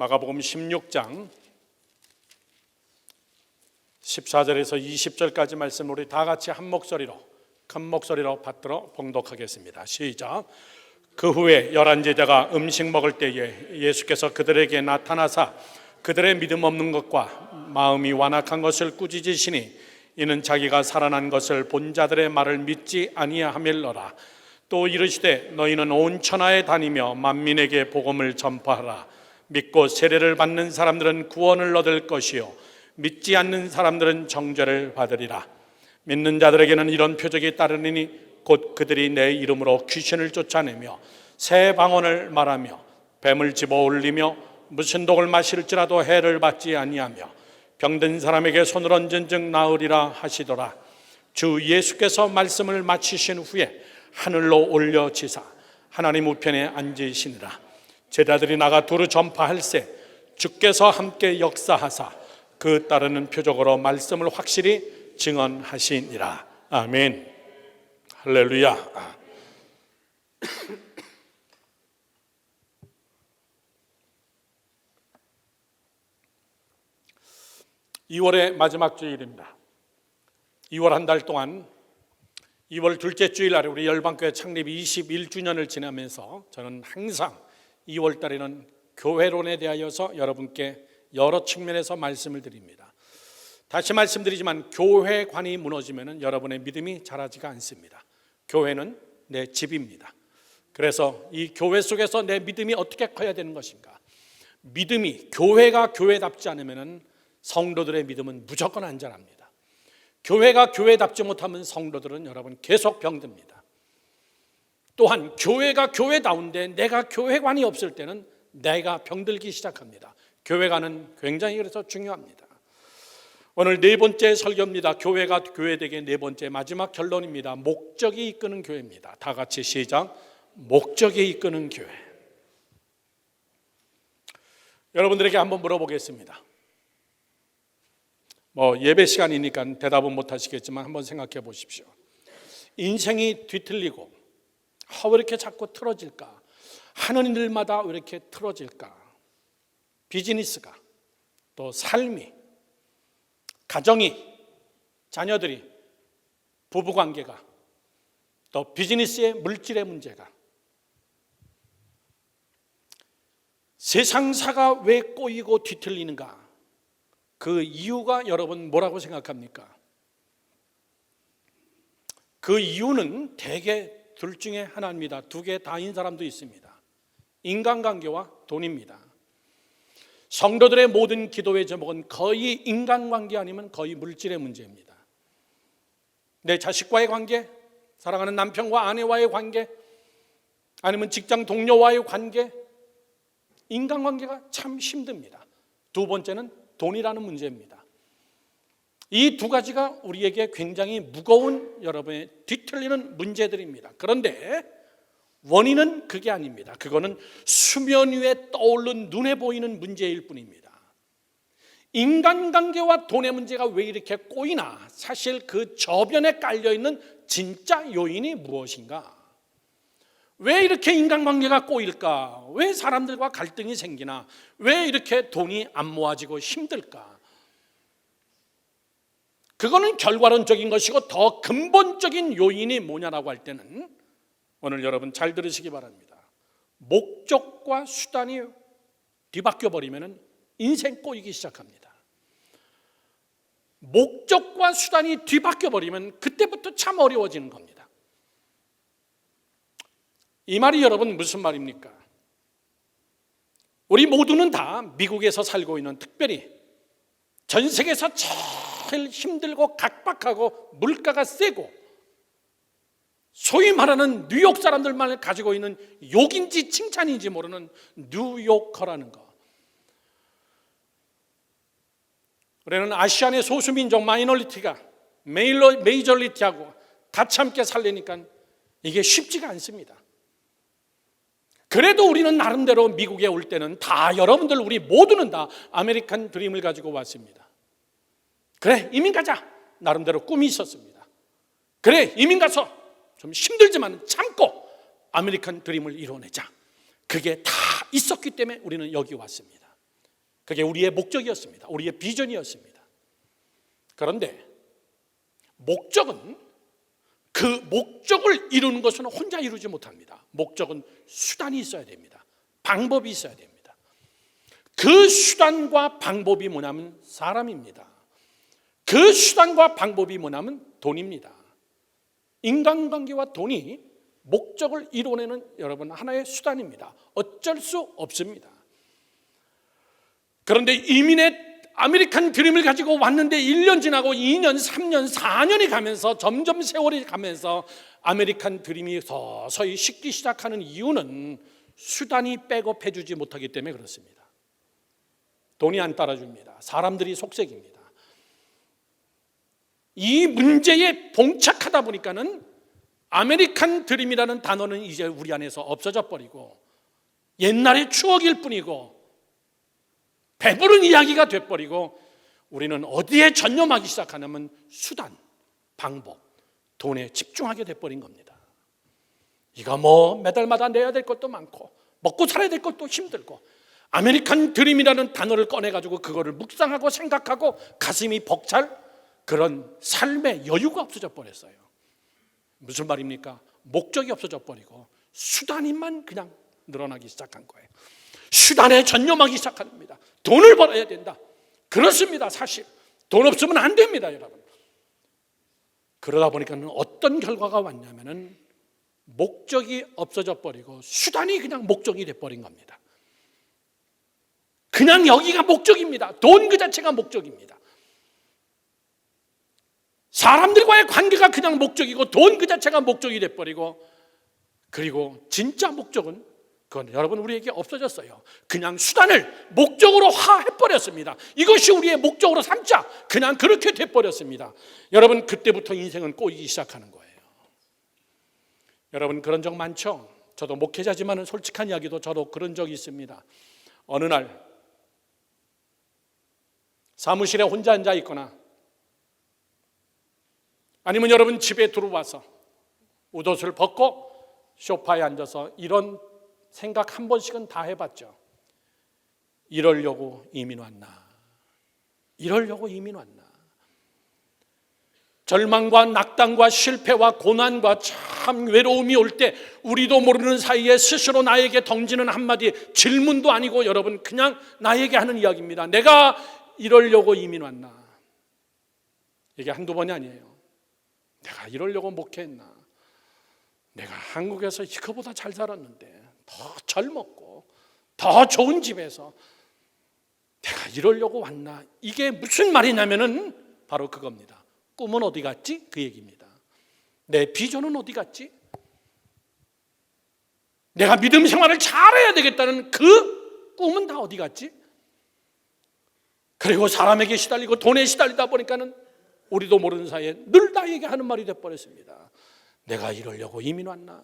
마가복음 16장 14절에서 20절까지 말씀 우리 다 같이 한 목소리로 큰 목소리로 받들어 봉독하겠습니다. 시작. 그 후에 11 제자가 음식 먹을 때에 예수께서 그들에게 나타나사 그들의 믿음 없는 것과 마음이 완악한 것을 꾸짖으시니 이는 자기가 살아난 것을 본 자들의 말을 믿지 아니하밀러라. 또 이르시되 너희는 온 천하에 다니며 만민에게 복음을 전파하라. 믿고 세례를 받는 사람들은 구원을 얻을 것이요 믿지 않는 사람들은 정죄를 받으리라. 믿는 자들에게는 이런 표적이 따르니 곧 그들이 내 이름으로 귀신을 쫓아내며 새 방언을 말하며 뱀을 집어 올리며 무슨 독을 마실지라도 해를 받지 아니하며 병든 사람에게 손을 얹은 즉 나으리라 하시더라. 주 예수께서 말씀을 마치신 후에 하늘로 올려지사 하나님 우편에 앉으시니라. 제자들이 나가 두루 전파할세 주께서 함께 역사하사 그 따르는 표적으로 말씀을 확실히 증언하시니라. 아멘. 할렐루야. 2월의 마지막 주일입니다. 2월 한 달 동안 2월 둘째 주일날에 우리 열방교회 창립 21주년을 지나면서 저는 항상 2월 달에는 교회론에 대하여서 여러분께 여러 측면에서 말씀을 드립니다. 다시 말씀드리지만 교회관이 무너지면 여러분의 믿음이 자라지가 않습니다. 교회는 내 집입니다. 그래서 이 교회 속에서 내 믿음이 어떻게 커야 되는 것인가? 믿음이 교회가 교회답지 않으면 성도들의 믿음은 무조건 안 자랍니다. 교회가 교회답지 못하면 성도들은 여러분 계속 병듭니다. 또한 교회가 교회다운데 내가 교회관이 없을 때는 내가 병들기 시작합니다. 교회관은 굉장히 그래서 중요합니다. 오늘 네 번째 설교입니다. 교회가 교회되게 네 번째 마지막 결론입니다. 목적이 이끄는 교회입니다. 다 같이 시작. 목적이 이끄는 교회. 여러분들에게 한번 물어보겠습니다. 예배 시간이니까 대답은 못 하시겠지만 한번 생각해 보십시오. 인생이 뒤틀리고 왜 이렇게 자꾸 틀어질까? 하는 일마다 왜 이렇게 틀어질까? 비즈니스가, 또 삶이, 가정이, 자녀들이, 부부관계가, 또 비즈니스의 물질의 문제가, 세상사가 왜 꼬이고 뒤틀리는가? 그 이유가 여러분 뭐라고 생각합니까? 그 이유는 대개 둘 중에 하나입니다. 두 개 다인 사람도 있습니다. 인간관계와 돈입니다. 성도들의 모든 기도의 제목은 거의 인간관계 아니면 거의 물질의 문제입니다. 내 자식과의 관계, 사랑하는 남편과 아내와의 관계, 아니면 직장 동료와의 관계, 인간관계가 참 힘듭니다. 두 번째는 돈이라는 문제입니다. 이 두 가지가 우리에게 굉장히 무거운 여러분의 뒤틀리는 문제들입니다. 그런데 원인은 그게 아닙니다. 그거는 수면 위에 떠오른 눈에 보이는 문제일 뿐입니다. 인간관계와 돈의 문제가 왜 이렇게 꼬이나? 사실 그 저변에 깔려있는 진짜 요인이 무엇인가? 왜 이렇게 인간관계가 꼬일까? 왜 사람들과 갈등이 생기나? 왜 이렇게 돈이 안 모아지고 힘들까? 그거는 결과론적인 것이고 더 근본적인 요인이 뭐냐라고 할 때는 오늘 여러분 잘 들으시기 바랍니다. 목적과 수단이 뒤바뀌어 버리면 인생 꼬이기 시작합니다. 목적과 수단이 뒤바뀌어 버리면 그때부터 참 어려워지는 겁니다. 이 말이 여러분 무슨 말입니까? 우리 모두는 다 미국에서 살고 있는, 특별히 전 세계에서 제일 힘들고 각박하고 물가가 세고 소위 말하는 뉴욕 사람들만 가지고 있는 욕인지 칭찬인지 모르는 뉴요커라는 거. 우리는 아시안의 소수민족 마이너리티가 메이저리티하고 같이 함께 살려니까 이게 쉽지가 않습니다. 그래도 우리는 나름대로 미국에 올 때는 다 여러분들 우리 모두는 다 아메리칸 드림을 가지고 왔습니다. 그래 이민 가자 나름대로 꿈이 있었습니다. 그래 이민 가서 좀 힘들지만 참고 아메리칸 드림을 이뤄내자. 그게 다 있었기 때문에 우리는 여기 왔습니다. 그게 우리의 목적이었습니다. 우리의 비전이었습니다. 그런데 목적은, 그 목적을 이루는 것은 혼자 이루지 못합니다. 목적은 수단이 있어야 됩니다. 방법이 있어야 됩니다. 그 수단과 방법이 뭐냐면 사람입니다. 그 수단과 방법이 뭐냐면 돈입니다. 인간관계와 돈이 목적을 이루어내는 여러분 하나의 수단입니다. 어쩔 수 없습니다. 그런데 이민의 아메리칸 드림을 가지고 왔는데 1년 지나고 2년, 3년, 4년이 가면서 점점 세월이 가면서 아메리칸 드림이 서서히 식기 시작하는 이유는 수단이 백업해 주지 못하기 때문에 그렇습니다. 돈이 안 따라줍니다. 사람들이 속색입니다. 이 문제에 봉착하다 보니까는 아메리칸 드림이라는 단어는 이제 우리 안에서 없어져 버리고 옛날의 추억일 뿐이고 배부른 이야기가 돼버리고 우리는 어디에 전념하기 시작하냐면 수단, 방법, 돈에 집중하게 돼버린 겁니다. 이거 매달마다 내야 될 것도 많고 먹고 살아야 될 것도 힘들고 아메리칸 드림이라는 단어를 꺼내가지고 그거를 묵상하고 생각하고 가슴이 벅찰 그런 삶의 여유가 없어져 버렸어요. 무슨 말입니까? 목적이 없어져 버리고 수단이만 그냥 늘어나기 시작한 거예요. 수단에 전념하기 시작합니다. 돈을 벌어야 된다. 그렇습니다. 사실 돈 없으면 안 됩니다, 여러분. 그러다 보니까 어떤 결과가 왔냐면은 목적이 없어져 버리고 수단이 그냥 목적이 돼 버린 겁니다. 그냥 여기가 목적입니다. 돈 그 자체가 목적입니다. 사람들과의 관계가 그냥 목적이고 돈 그 자체가 목적이 돼 버리고 그리고 진짜 목적은 그건 여러분 우리에게 없어졌어요. 그냥 수단을 목적으로 해버렸습니다. 이것이 우리의 목적으로 삼자. 그냥 그렇게 돼버렸습니다. 여러분 그때부터 인생은 꼬이기 시작하는 거예요. 여러분 그런 적 많죠? 저도 목회자지만 솔직한 이야기도 저도 그런 적이 있습니다. 어느 날 사무실에 혼자 앉아 있거나 아니면 여러분 집에 들어와서 옷을 벗고 소파에 앉아서 이런 생각 한 번씩은 다 해봤죠. 이러려고 이민 왔나? 이러려고 이민 왔나? 절망과 낙담과 실패와 고난과 참 외로움이 올 때 우리도 모르는 사이에 스스로 나에게 던지는 한마디 질문도 아니고 여러분 그냥 나에게 하는 이야기입니다. 내가 이러려고 이민 왔나? 이게 한두 번이 아니에요. 내가 이러려고 목회했나? 내가 한국에서 이거보다 잘 살았는데 더 젊었고 더 좋은 집에서 내가 이러려고 왔나? 이게 무슨 말이냐면은 바로 그겁니다. 꿈은 어디 갔지? 그 얘기입니다. 내 비전은 어디 갔지? 내가 믿음 생활을 잘해야 되겠다는 그 꿈은 다 어디 갔지? 그리고 사람에게 시달리고 돈에 시달리다 보니까는 우리도 모르는 사이에 늘 나에게 하는 말이 돼버렸습니다. 내가 이러려고 이민 왔나?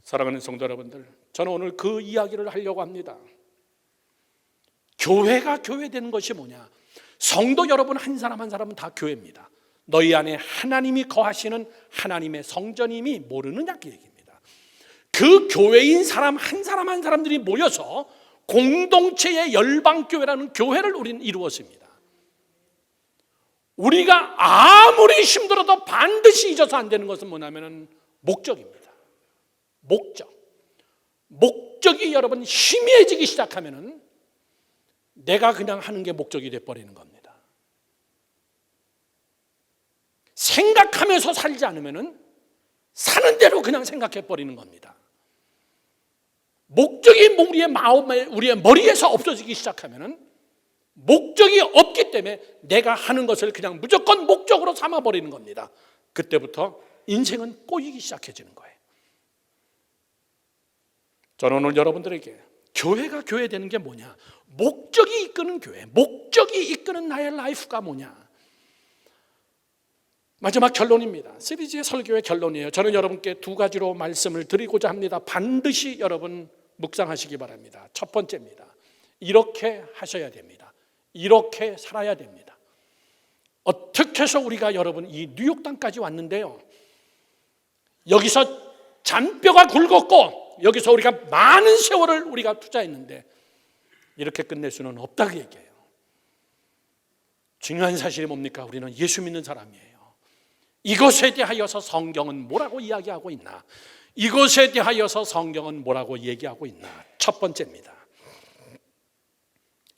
사랑하는 성도 여러분들, 저는 오늘 그 이야기를 하려고 합니다. 교회가 교회되는 것이 뭐냐? 성도 여러분 한 사람 한 사람은 다 교회입니다. 너희 안에 하나님이 거하시는 하나님의 성전임이 모르느냐 그 얘기입니다. 그 교회인 사람 한 사람들이 모여서 공동체의 열방교회라는 교회를 우리는 이루었습니다. 우리가 아무리 힘들어도 반드시 잊어서 안 되는 것은 뭐냐면 목적입니다. 목적이 여러분 희미해지기 시작하면은 내가 그냥 하는 게 목적이 돼버리는 겁니다. 생각하면서 살지 않으면은 사는 대로 그냥 생각해버리는 겁니다. 목적이 우리의 마음에, 우리의 머리에서 없어지기 시작하면은 목적이 없기 때문에 내가 하는 것을 그냥 무조건 목적으로 삼아버리는 겁니다. 그때부터 인생은 꼬이기 시작해지는 거예요. 저는 오늘 여러분들에게 교회가 교회되는 게 뭐냐? 목적이 이끄는 교회, 목적이 이끄는 나의 라이프가 뭐냐? 마지막 결론입니다. 시리즈의 설교의 결론이에요. 저는 여러분께 두 가지로 말씀을 드리고자 합니다. 반드시 여러분 묵상하시기 바랍니다. 첫 번째입니다. 이렇게 하셔야 됩니다. 이렇게 살아야 됩니다. 어떻게 해서 우리가 여러분 이 뉴욕 땅까지 왔는데요, 여기서 잔뼈가 굵었고 여기서 우리가 많은 세월을 우리가 투자했는데 이렇게 끝낼 수는 없다고 얘기해요. 중요한 사실이 뭡니까? 우리는 예수 믿는 사람이에요. 이것에 대하여서 성경은 뭐라고 이야기하고 있나? 이것에 대하여서 성경은 뭐라고 얘기하고 있나? 첫 번째입니다.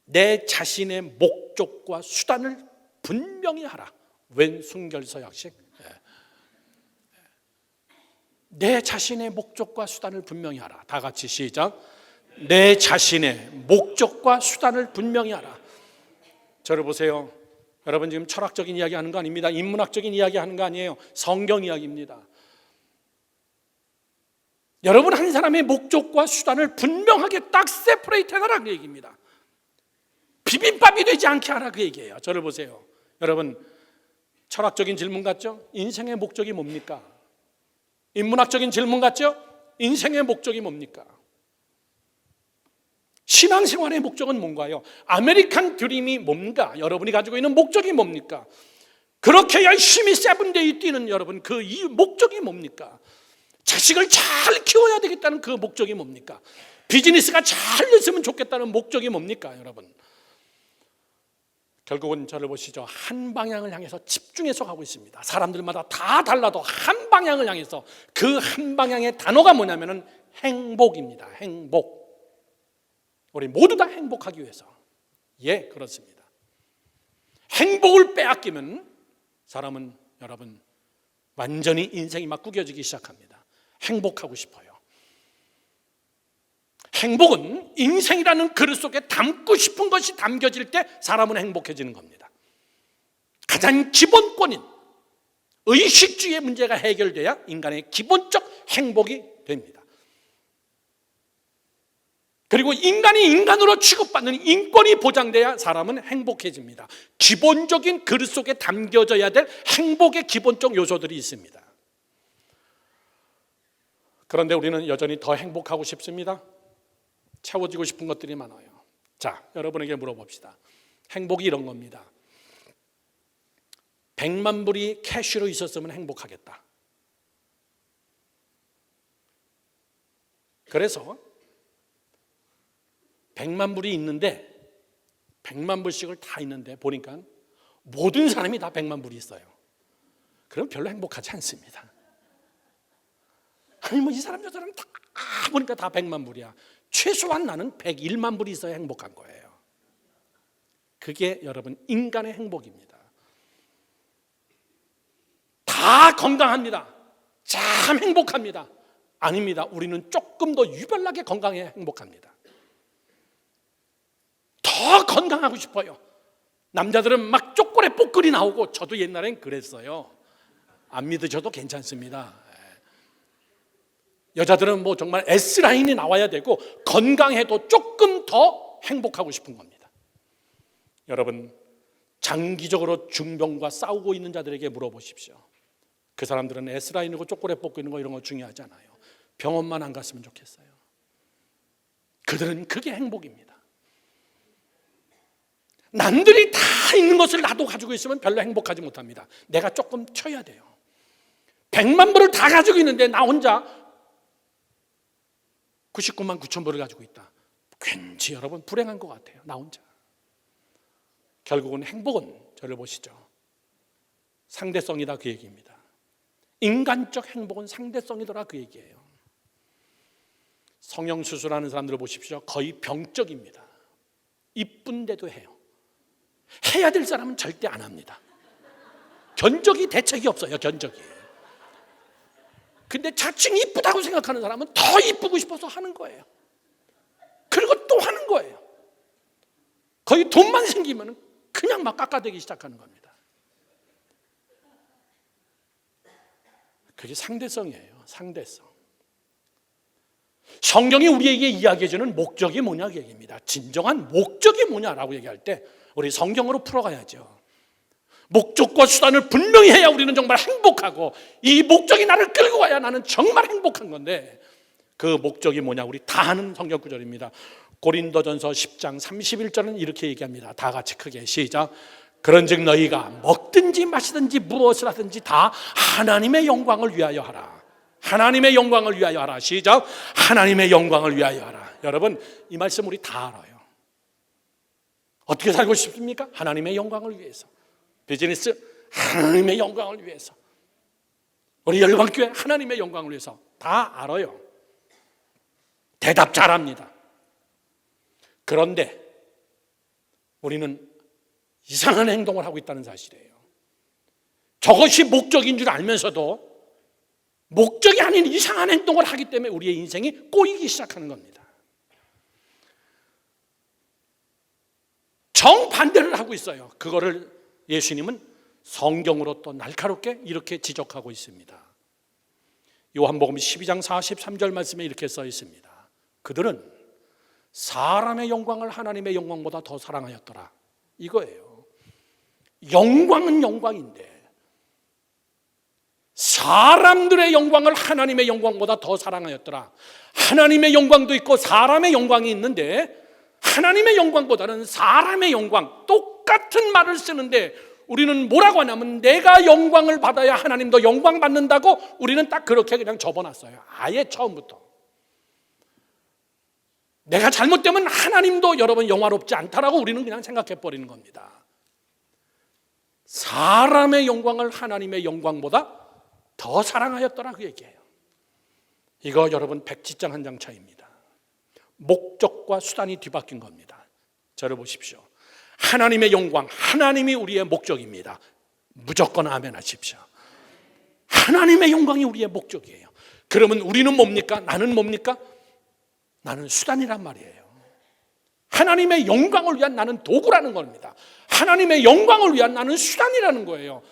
내 자신의 목적과 수단을 분명히 하라. 웬 순결서약식? 내 자신의 목적과 수단을 분명히 하라. 다 같이 시작. 내 자신의 목적과 수단을 분명히 하라. 저를 보세요. 여러분 지금 철학적인 이야기 하는 거 아닙니다. 인문학적인 이야기 하는 거 아니에요. 성경 이야기입니다. 여러분 한 사람의 목적과 수단을 분명하게 딱 세퍼레이트 해라 그 얘기입니다. 비빔밥이 되지 않게 하라 그 얘기예요. 저를 보세요. 여러분 철학적인 질문 같죠? 인생의 목적이 뭡니까? 인문학적인 질문 같죠? 인생의 목적이 뭡니까? 신앙생활의 목적은 뭔가요? 아메리칸 드림이 뭔가? 여러분이 가지고 있는 목적이 뭡니까? 그렇게 열심히 세븐데이 뛰는 여러분 그 이 목적이 뭡니까? 자식을 잘 키워야 되겠다는 그 목적이 뭡니까? 비즈니스가 잘 됐으면 좋겠다는 목적이 뭡니까 여러분? 결국은 저를 보시죠. 한 방향을 향해서 집중해서 가고 있습니다. 사람들마다 다 달라도 한 방향을 향해서 그 한 방향의 단어가 뭐냐면은 행복입니다. 행복. 우리 모두 다 행복하기 위해서. 예, 그렇습니다. 행복을 빼앗기면 사람은 여러분 완전히 인생이 막 구겨지기 시작합니다. 행복하고 싶어요. 행복은 인생이라는 그릇 속에 담고 싶은 것이 담겨질 때 사람은 행복해지는 겁니다. 가장 기본권인 의식주의의 문제가 해결돼야 인간의 기본적 행복이 됩니다. 그리고 인간이 인간으로 취급받는 인권이 보장돼야 사람은 행복해집니다. 기본적인 그릇 속에 담겨져야 될 행복의 기본적 요소들이 있습니다. 그런데 우리는 여전히 더 행복하고 싶습니다. 채워지고 싶은 것들이 많아요. 자, 여러분에게 물어봅시다. 행복이 이런 겁니다. 100만 불이 캐시로 있었으면 행복하겠다. 그래서 100만 불이 있는데 100만 불씩을 다 있는데 보니까 모든 사람이 다 100만 불이 있어요. 그럼 별로 행복하지 않습니다. 아니 뭐 이 사람 저 사람 다 보니까 다 100만 불이야. 최소한 나는 101만 불이 있어야 행복한 거예요. 그게 여러분 인간의 행복입니다. 다 건강합니다. 참 행복합니다. 아닙니다. 우리는 조금 더 유별나게 건강해야 행복합니다. 더 건강하고 싶어요. 남자들은 막 초콜릿 뽀글이 나오고 저도 옛날엔 그랬어요. 안 믿으셔도 괜찮습니다. 여자들은 뭐 정말 S라인이 나와야 되고 건강해도 조금 더 행복하고 싶은 겁니다. 여러분 장기적으로 중병과 싸우고 있는 자들에게 물어보십시오. 그 사람들은 S라인이고 초콜릿 볶고 있는 거 이런 거 중요하지 않아요. 병원만 안 갔으면 좋겠어요. 그들은 그게 행복입니다. 남들이 다 있는 것을 나도 가지고 있으면 별로 행복하지 못합니다. 내가 조금 쳐야 돼요. 100만 불을 다 가지고 있는데 나 혼자 99만 9천 불을 가지고 있다. 왠지 여러분 불행한 것 같아요. 나 혼자. 결국은 행복은 저를 보시죠. 상대성이다 그 얘기입니다. 인간적 행복은 상대성이더라 그 얘기예요. 성형수술하는 사람들을 보십시오. 거의 병적입니다. 이쁜데도 해요. 해야 될 사람은 절대 안 합니다. 견적이 대책이 없어요. 견적이. 근데 자칭 이쁘다고 생각하는 사람은 더 이쁘고 싶어서 하는 거예요. 그리고 또 하는 거예요. 거의 돈만 생기면 그냥 막 깎아대기 시작하는 겁니다. 그게 상대성이에요. 상대성. 성경이 우리에게 이야기해주는 목적이 뭐냐 그 얘기입니다. 진정한 목적이 뭐냐라고 얘기할 때 우리 성경으로 풀어가야죠. 목적과 수단을 분명히 해야 우리는 정말 행복하고 이 목적이 나를 끌고 가야 나는 정말 행복한 건데 그 목적이 뭐냐 우리 다 아는 성경 구절입니다. 고린도전서 10장 31절은 이렇게 얘기합니다. 다 같이 크게 시작. 그런즉 너희가 먹든지 마시든지 무엇을 하든지 다 하나님의 영광을 위하여 하라. 하나님의 영광을 위하여 하라. 시작. 하나님의 영광을 위하여 하라. 여러분 이 말씀 우리 다 알아요. 어떻게 살고 싶습니까? 하나님의 영광을 위해서. 비즈니스 하나님의 영광을 위해서. 우리 열방교회 하나님의 영광을 위해서. 다 알아요. 대답 잘합니다. 그런데 우리는 이상한 행동을 하고 있다는 사실이에요. 저것이 목적인 줄 알면서도 목적이 아닌 이상한 행동을 하기 때문에 우리의 인생이 꼬이기 시작하는 겁니다. 정반대를 하고 있어요. 그거를 예수님은 성경으로 또 날카롭게 이렇게 지적하고 있습니다. 요한복음 12장 43절 말씀에 이렇게 써 있습니다. 그들은 사람의 영광을 하나님의 영광보다 더 사랑하였더라. 이거예요. 영광은 영광인데 사람들의 영광을 하나님의 영광보다 더 사랑하였더라. 하나님의 영광도 있고 사람의 영광이 있는데 하나님의 영광보다는 사람의 영광, 똑같은 말을 쓰는데 우리는 뭐라고 하냐면 내가 영광을 받아야 하나님도 영광 받는다고 우리는 딱 그렇게 그냥 접어놨어요. 아예 처음부터. 내가 잘못되면 하나님도 여러분 영화롭지 않다라고 우리는 그냥 생각해버리는 겁니다. 사람의 영광을 하나님의 영광보다 더 사랑하였더라 그 얘기예요. 이거 여러분 백지장 한 장 차이입니다. 목적과 수단이 뒤바뀐 겁니다. 저를 보십시오. 하나님의 영광, 하나님이 우리의 목적입니다. 무조건 아멘 하십시오. 하나님의 영광이 우리의 목적이에요. 그러면 우리는 뭡니까? 나는 뭡니까? 나는 수단이란 말이에요. 하나님의 영광을 위한 나는 도구라는 겁니다. 하나님의 영광을 위한 나는 수단이라는 거예요.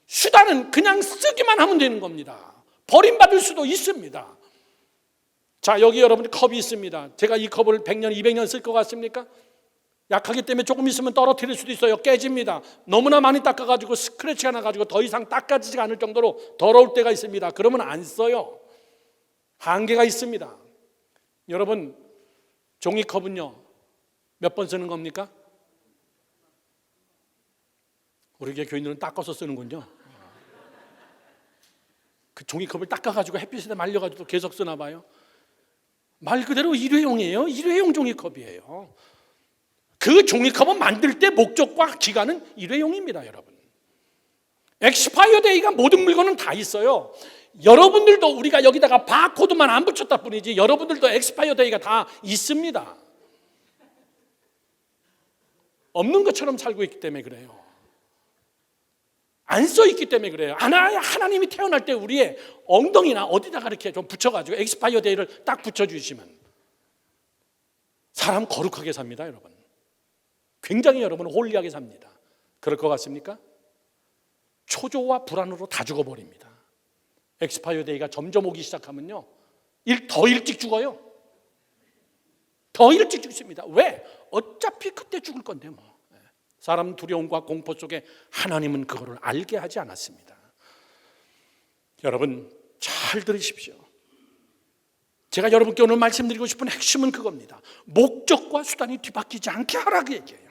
수단은 그냥 쓰기만 하면 되는 겁니다. 버림받을 수도 있습니다. 자, 여기 여러분 컵이 있습니다. 제가 이 컵을 100년, 200년 쓸 것 같습니까? 약하기 때문에 조금 있으면 떨어뜨릴 수도 있어요. 깨집니다. 너무나 많이 닦아가지고 스크래치가 나가지고 더 이상 닦아지지 않을 정도로 더러울 때가 있습니다. 그러면 안 써요. 한계가 있습니다. 여러분 종이컵은요 몇 번 쓰는 겁니까? 우리 교인들은 닦아서 쓰는군요. 그 종이컵을 닦아가지고 햇빛에 말려가지고 계속 쓰나 봐요. 말 그대로 일회용이에요. 일회용 종이컵이에요. 그 종이컵은 만들 때 목적과 기간은 일회용입니다. 여러분 엑스파이어 데이가 모든 물건은 다 있어요. 여러분들도 우리가 여기다가 바코드만 안 붙였다 뿐이지 여러분들도 엑스파이어 데이가 다 있습니다. 없는 것처럼 살고 있기 때문에 그래요. 안 써있기 때문에 그래요. 하나님이 태어날 때 우리의 엉덩이나 어디다가 이렇게 좀 붙여가지고 엑스파이어 데이를 딱 붙여주시면 사람 거룩하게 삽니다. 여러분 굉장히 여러분 홀리하게 삽니다. 그럴 것 같습니까? 초조와 불안으로 다 죽어버립니다. 엑스파이어 데이가 점점 오기 시작하면요 더 일찍 죽어요. 더 일찍 죽습니다. 왜? 어차피 그때 죽을 건데 뭐. 사람 두려움과 공포 속에 하나님은 그거를 알게 하지 않았습니다. 여러분 잘 들으십시오. 제가 여러분께 오늘 말씀드리고 싶은 핵심은 그겁니다. 목적과 수단이 뒤바뀌지 않게 하라고 얘기해요.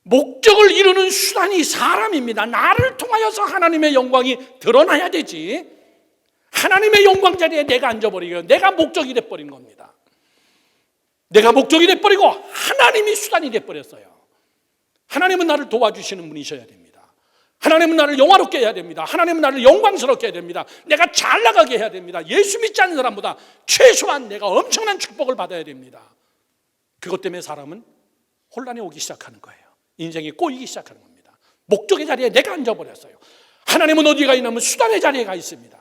목적을 이루는 수단이 사람입니다. 나를 통하여서 하나님의 영광이 드러나야 되지 하나님의 영광 자리에 내가 앉아버리고 내가 목적이 돼버린 겁니다. 내가 목적이 돼버리고 하나님이 수단이 돼버렸어요. 하나님은 나를 도와주시는 분이셔야 됩니다. 하나님은 나를 영화롭게 해야 됩니다. 하나님은 나를 영광스럽게 해야 됩니다. 내가 잘 나가게 해야 됩니다. 예수 믿지 않는 사람보다 최소한 내가 엄청난 축복을 받아야 됩니다. 그것 때문에 사람은 혼란에 오기 시작하는 거예요. 인생이 꼬이기 시작하는 겁니다. 목적의 자리에 내가 앉아버렸어요. 하나님은 어디가 있냐면 수단의 자리에 가 있습니다.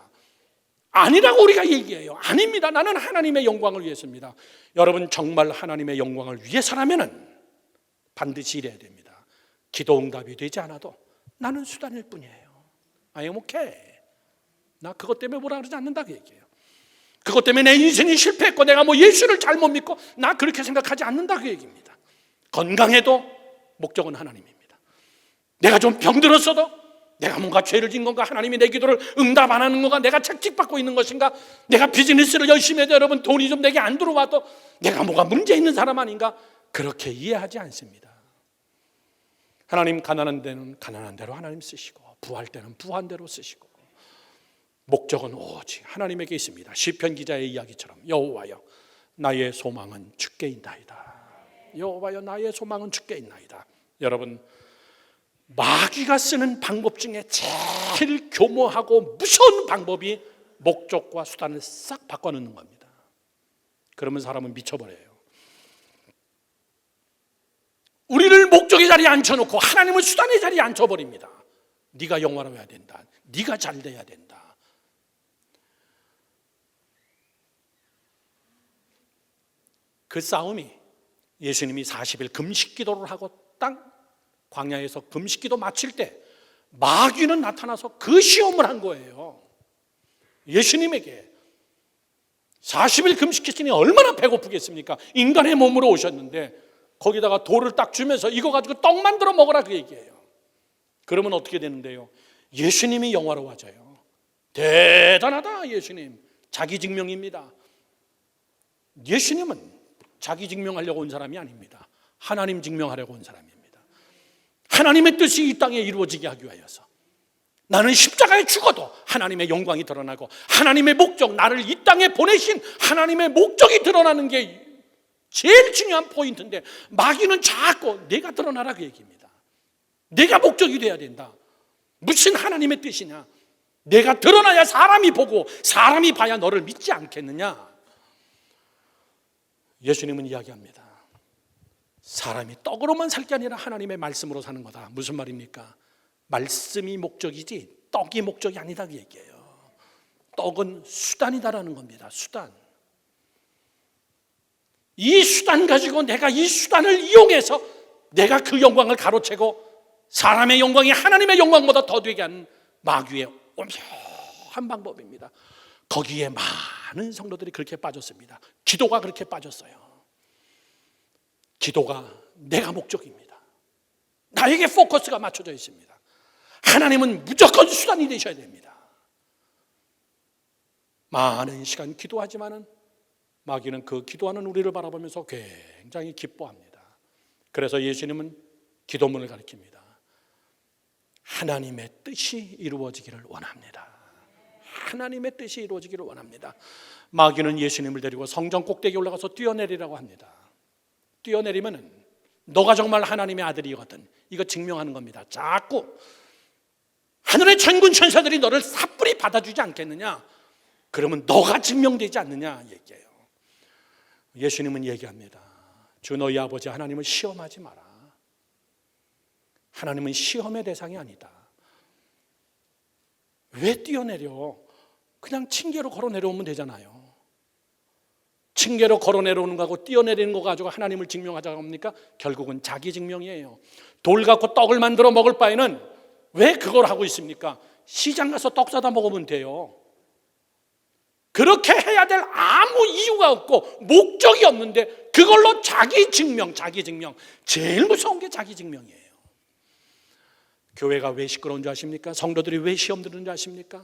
아니라고 우리가 얘기해요. 아닙니다. 나는 하나님의 영광을 위해서입니다. 여러분 정말 하나님의 영광을 위해서라면 반드시 이래야 됩니다. 기도 응답이 되지 않아도 나는 수단일 뿐이에요. I'm okay. 나 그것 때문에 뭐라 그러지 않는다 그 얘기예요. 그것 때문에 내 인생이 실패했고 내가 뭐 예수를 잘못 믿고 나 그렇게 생각하지 않는다 그 얘기입니다. 건강해도 목적은 하나님입니다. 내가 좀 병들었어도 내가 뭔가 죄를 진 건가? 하나님이 내 기도를 응답 안 하는 건가? 내가 채찍받고 있는 것인가? 내가 비즈니스를 열심히 해도 여러분 돈이 좀 내게 안 들어와도 내가 뭐가 문제 있는 사람 아닌가? 그렇게 이해하지 않습니다. 하나님 가난한 데는 가난한 대로 하나님 쓰시고 부할 때는 부한 대로 쓰시고 목적은 오직 하나님에게 있습니다. 시편 기자의 이야기처럼 여호와여 나의 소망은 주께 있나이다. 여호와여 나의 소망은 주께 있나이다. 여러분, 마귀가 쓰는 방법 중에 제일 교모하고 무서운 방법이 목적과 수단을 싹 바꿔놓는 겁니다. 그러면 사람은 미쳐버려요. 우리를 목적의 자리에 앉혀놓고 하나님을 수단의 자리에 앉혀버립니다. 네가 영화로워야 된다. 네가 잘 돼야 된다. 그 싸움이 예수님이 40일 금식 기도를 하고 딱 광야에서 금식 기도 마칠 때 마귀는 나타나서 그 시험을 한 거예요. 예수님에게 40일 금식했으니 얼마나 배고프겠습니까? 인간의 몸으로 오셨는데 거기다가 돌을 딱 주면서 이거 가지고 떡 만들어 먹으라 그 얘기예요. 그러면 어떻게 되는데요? 예수님이 영화로워져요. 대단하다 예수님. 자기 증명입니다. 예수님은 자기 증명하려고 온 사람이 아닙니다. 하나님 증명하려고 온 사람입니다. 하나님의 뜻이 이 땅에 이루어지게 하기 위하여서 나는 십자가에 죽어도 하나님의 영광이 드러나고 하나님의 목적, 나를 이 땅에 보내신 하나님의 목적이 드러나는 게 제일 중요한 포인트인데 마귀는 자꾸 내가 드러나라 그 얘기입니다. 내가 목적이 돼야 된다. 무슨 하나님의 뜻이냐? 내가 드러나야 사람이 보고 사람이 봐야 너를 믿지 않겠느냐? 예수님은 이야기합니다. 사람이 떡으로만 살 게 아니라 하나님의 말씀으로 사는 거다. 무슨 말입니까? 말씀이 목적이지 떡이 목적이 아니다 그 얘기예요. 떡은 수단이다라는 겁니다. 수단. 이 수단 가지고 내가 이 수단을 이용해서 내가 그 영광을 가로채고 사람의 영광이 하나님의 영광보다 더 되게 하는 마귀의 오묘한 방법입니다. 거기에 많은 성도들이 그렇게 빠졌습니다. 기도가 그렇게 빠졌어요. 기도가 내가 목적입니다. 나에게 포커스가 맞춰져 있습니다. 하나님은 무조건 수단이 되셔야 됩니다. 많은 시간 기도하지만은 마귀는 그 기도하는 우리를 바라보면서 굉장히 기뻐합니다. 그래서 예수님은 기도문을 가르칩니다. 하나님의 뜻이 이루어지기를 원합니다. 하나님의 뜻이 이루어지기를 원합니다. 마귀는 예수님을 데리고 성전 꼭대기에 올라가서 뛰어내리라고 합니다. 뛰어내리면은 너가 정말 하나님의 아들이거든 이거 증명하는 겁니다. 자꾸 하늘의 천군 천사들이 너를 섣불리 받아주지 않겠느냐? 그러면 너가 증명되지 않느냐 얘기해요. 예수님은 얘기합니다. 주 너희 아버지 하나님을 시험하지 마라. 하나님은 시험의 대상이 아니다. 왜 뛰어내려? 그냥 층계로 걸어 내려오면 되잖아요. 층계로 걸어 내려오는 거하고 뛰어내리는 거 가지고 하나님을 증명하자고 합니까? 결국은 자기 증명이에요. 돌 갖고 떡을 만들어 먹을 바에는 왜 그걸 하고 있습니까? 시장 가서 떡 사다 먹으면 돼요. 그렇게 해야 될 아무 이유가 없고 목적이 없는데 그걸로 자기 증명. 제일 무서운 게 자기 증명이에요. 교회가 왜 시끄러운 줄 아십니까? 성도들이 왜 시험 드는 줄 아십니까?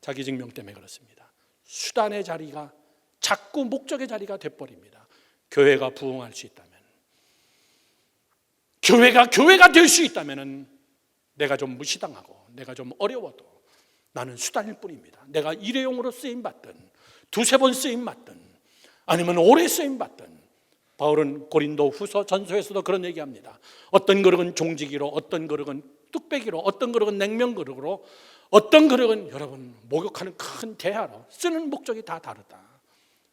자기 증명 때문에 그렇습니다. 수단의 자리가 자꾸 목적의 자리가 돼버립니다. 교회가 부흥할 수 있다면, 교회가 될 수 있다면 내가 좀 무시당하고 내가 좀 어려워도 나는 수단일 뿐입니다. 내가 일회용으로 쓰임받든 두세 번 쓰임받든 아니면 오래 쓰임받든. 바울은 고린도 후서 전서에서도 그런 얘기합니다. 어떤 그릇은 종지기로, 어떤 그릇은 뚝배기로, 어떤 그릇은 냉면 그릇으로, 어떤 그릇은 여러분 목욕하는 큰 대야로 쓰는 목적이 다 다르다.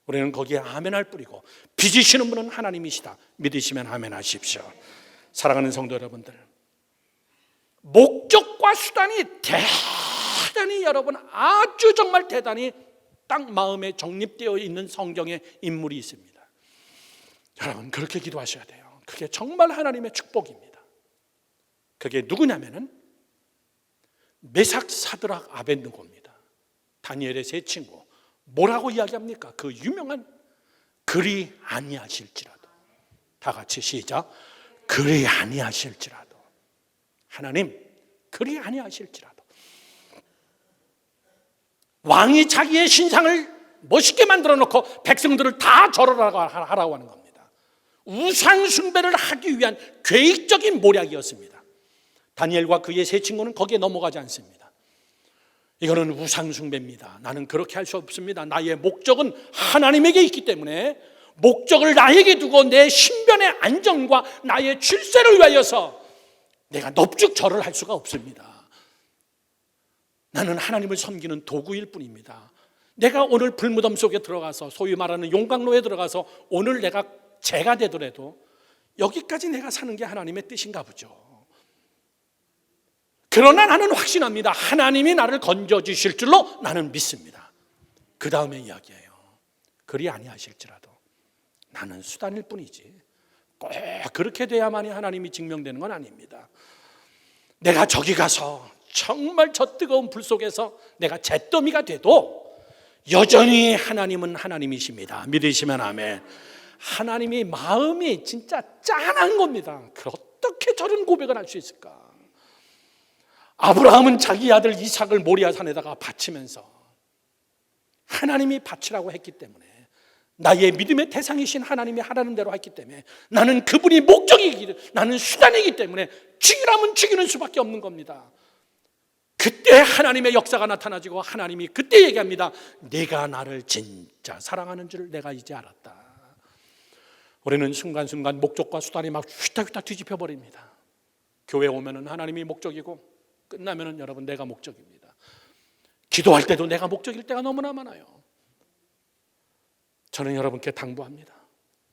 우리는 거기에 아멘할 뿐이고 빚으시는 분은 하나님이시다. 믿으시면 아멘 하십시오. 사랑하는 성도 여러분들, 목적과 수단이 대단히 여러분 아주 정말 대단히 딱 마음에 정립되어 있는 성경의 인물이 있습니다. 여러분 그렇게 기도하셔야 돼요. 그게 정말 하나님의 축복입니다. 그게 누구냐면은 메삭, 사드락, 아벳느고입니다. 다니엘의 세 친구. 뭐라고 이야기합니까? 그 유명한 그리 아니하실지라도. 다 같이 시작. 그리 아니하실지라도. 하나님 그리 아니하실지라도. 왕이 자기의 신상을 멋있게 만들어 놓고 백성들을 다 절하라고 하는 겁니다. 우상 숭배를 하기 위한 계획적인 모략이었습니다. 다니엘과 그의 세 친구는 거기에 넘어가지 않습니다. 이거는 우상 숭배입니다. 나는 그렇게 할 수 없습니다. 나의 목적은 하나님에게 있기 때문에 목적을 나에게 두고 내 신변의 안정과 나의 출세를 위하여서 내가 넙죽절을 할 수가 없습니다. 나는 하나님을 섬기는 도구일 뿐입니다. 내가 오늘 불무덤 속에 들어가서 소위 말하는 용광로에 들어가서 오늘 내가 죄가 되더라도 여기까지 내가 사는 게 하나님의 뜻인가 보죠. 그러나 나는 확신합니다. 하나님이 나를 건져주실 줄로 나는 믿습니다. 그 다음에 이야기해요. 그리 아니하실지라도 나는 수단일 뿐이지 꼭 그렇게 돼야만이 하나님이 증명되는 건 아닙니다. 내가 저기 가서 정말 저 뜨거운 불 속에서 내가 잿더미가 돼도 여전히 하나님은 하나님이십니다. 믿으시면 아멘. 하나님이 마음이 진짜 짠한 겁니다. 어떻게 저런 고백을 할 수 있을까? 아브라함은 자기 아들 이삭을 모리아 산에다가 바치면서 하나님이 바치라고 했기 때문에, 나의 믿음의 대상이신 하나님이 하라는 대로 했기 때문에, 나는 그분이 목적이기, 나는 수단이기 때문에 죽이라면 죽이는 수밖에 없는 겁니다. 그때 하나님의 역사가 나타나지고 하나님이 그때 얘기합니다. 내가 나를 진짜 사랑하는 줄 내가 이제 알았다. 우리는 순간순간 목적과 수단이 막 휘딱휘딱 뒤집혀 버립니다. 교회 오면은 하나님이 목적이고 끝나면은 여러분 내가 목적입니다. 기도할 때도 내가 목적일 때가 너무나 많아요. 저는 여러분께 당부합니다.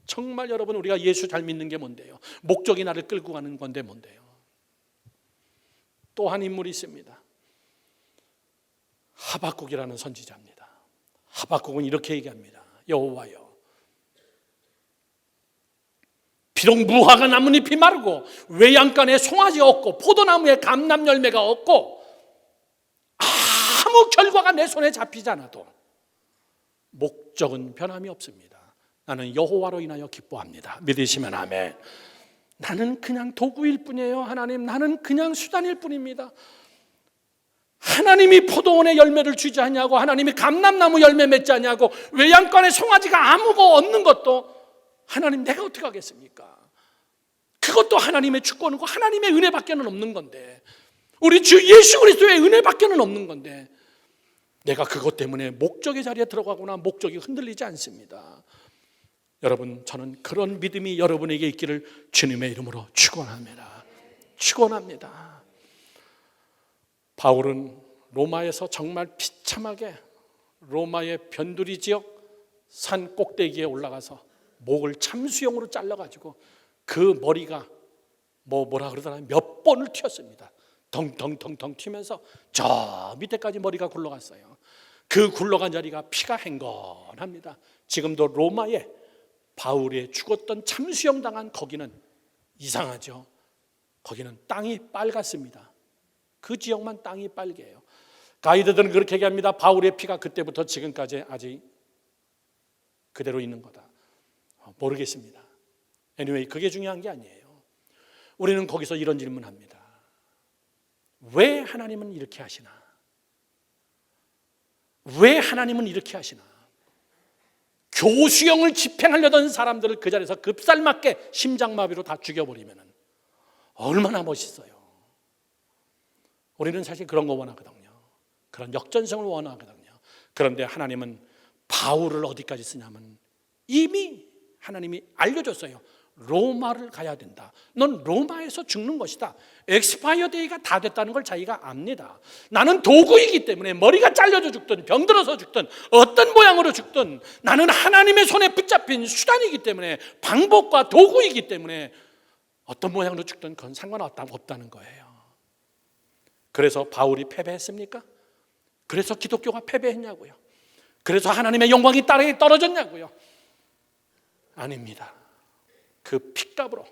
정말 여러분, 우리가 예수 잘 믿는 게 뭔데요? 목적이 나를 끌고 가는 건데 뭔데요? 또 한 인물이 있습니다. 하박국이라는 선지자입니다. 하박국은 이렇게 얘기합니다. 여호와여, 비록 무화과 나뭇잎이 마르고 외양간에 송아지가 없고 포도나무에 감람 열매가 없고 아무 결과가 내 손에 잡히지 않아도 목적은 변함이 없습니다. 나는 여호와로 인하여 기뻐합니다. 믿으시면 아멘. 나는 그냥 도구일 뿐이에요. 하나님, 나는 그냥 수단일 뿐입니다. 하나님이 포도원에 열매를 주지 않냐고, 하나님이 감람나무 열매 맺지 않냐고, 외양간에 송아지가 아무거 없는 것도 하나님 내가 어떻게 하겠습니까? 그것도 하나님의 주권이고 하나님의 은혜밖에는 없는 건데, 우리 주 예수 그리스도의 은혜밖에는 없는 건데, 내가 그것 때문에 목적의 자리에 들어가거나 목적이 흔들리지 않습니다. 여러분, 저는 그런 믿음이 여러분에게 있기를 주님의 이름으로 축원합니다. 축원합니다. 바울은 로마에서 정말 비참하게 로마의 변두리 지역 산 꼭대기에 올라가서 목을 참수형으로 잘라가지고 그 머리가 뭐라 그러더라, 몇 번을 튀었습니다. 덩덩덩덩 튀면서 저 밑에까지 머리가 굴러갔어요. 그 굴러간 자리가 피가 행건합니다. 지금도 로마에 바울이 죽었던 참수형 당한 거기는 이상하죠. 거기는 땅이 빨갛습니다. 그 지역만 땅이 빨개요. 가이드들은 그렇게 얘기합니다. 바울의 피가 그때부터 지금까지 아직 그대로 있는 거다. 모르겠습니다. anyway, 그게 중요한 게 아니에요. 우리는 거기서 이런 질문합니다. 왜 하나님은 이렇게 하시나? 왜 하나님은 이렇게 하시나? 교수형을 집행하려던 사람들을 그 자리에서 급살맞게 심장마비로 다 죽여버리면 얼마나 멋있어요. 우리는 사실 그런 거 원하거든요. 그런 역전성을 원하거든요. 그런데 하나님은 바울을 어디까지 쓰냐면 이미 하나님이 알려줬어요. 로마를 가야 된다. 넌 로마에서 죽는 것이다. 엑스파이어 데이가 다 됐다는 걸 자기가 압니다. 나는 도구이기 때문에 머리가 잘려져 죽든 병들어서 죽든 어떤 모양으로 죽든 나는 하나님의 손에 붙잡힌 수단이기 때문에, 방법과 도구이기 때문에 어떤 모양으로 죽든 그건 상관없다는 거예요. 그래서 바울이 패배했습니까? 그래서 기독교가 패배했냐고요? 그래서 하나님의 영광이 땅에 떨어졌냐고요? 아닙니다. 그 핏값으로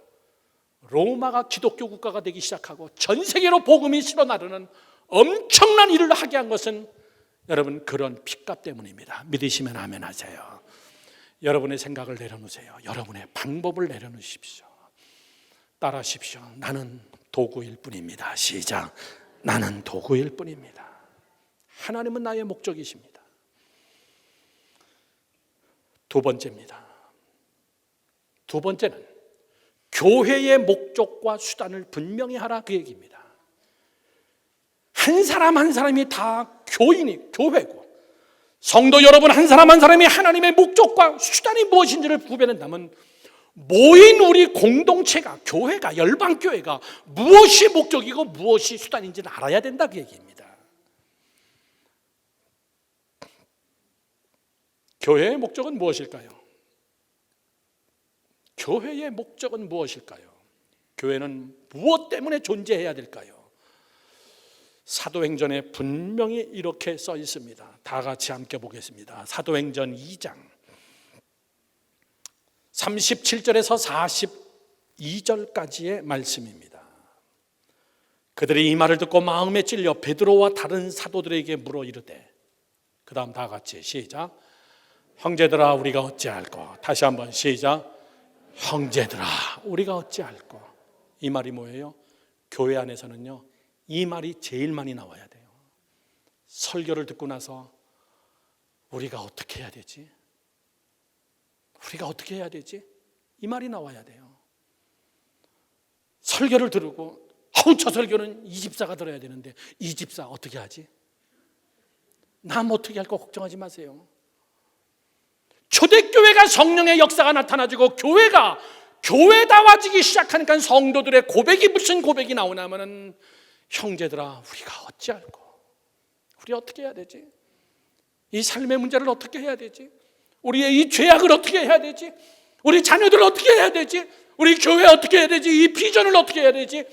로마가 기독교 국가가 되기 시작하고 전 세계로 복음이 실어나르는 엄청난 일을 하게 한 것은 여러분 그런 핏값 때문입니다. 믿으시면 아멘 하세요. 여러분의 생각을 내려놓으세요. 여러분의 방법을 내려놓으십시오. 따라하십시오. 나는 도구일 뿐입니다. 시작. 나는 도구일 뿐입니다. 하나님은 나의 목적이십니다. 두 번째입니다. 두 번째는 교회의 목적과 수단을 분명히 하라, 그 얘기입니다. 한 사람 한 사람이 다 교회고 성도 여러분 한 사람 한 사람이 하나님의 목적과 수단이 무엇인지를 구별한다면 모인 우리 공동체가, 교회가, 열방교회가 무엇이 목적이고 무엇이 수단인지를 알아야 된다 그 얘기입니다. 교회의 목적은 무엇일까요? 교회의 목적은 무엇일까요? 교회는 무엇 때문에 존재해야 될까요? 사도행전에 분명히 이렇게 써 있습니다. 다 같이 함께 보겠습니다. 사도행전 2장 37절에서 42절까지의 말씀입니다. 그들이 이 말을 듣고 마음에 찔려 베드로와 다른 사도들에게 물어 이르되, 그 다음 다 같이 시작. 형제들아 우리가 어찌할꼬. 다시 한번 시작. 형제들아 우리가 어찌할꼬. 이 말이 뭐예요? 교회 안에서는요 이 말이 제일 많이 나와야 돼요. 설교를 듣고 나서 우리가 어떻게 해야 되지? 우리가 어떻게 해야 되지? 이 말이 나와야 돼요. 설교를 들고 저 설교는 이 집사가 들어야 되는데 이 집사 어떻게 하지? 남 어떻게 할 거 걱정하지 마세요. 초대교회가 성령의 역사가 나타나지고 교회가 교회다워지기 시작하니까 성도들의 고백이 무슨 고백이 나오냐면은 형제들아 우리가 어찌할꼬. 우리 어떻게 해야 되지? 이 삶의 문제를 어떻게 해야 되지? 우리의 이 죄악을 어떻게 해야 되지? 우리 자녀들을 어떻게 해야 되지? 우리 교회 어떻게 해야 되지? 이 비전을 어떻게 해야 되지?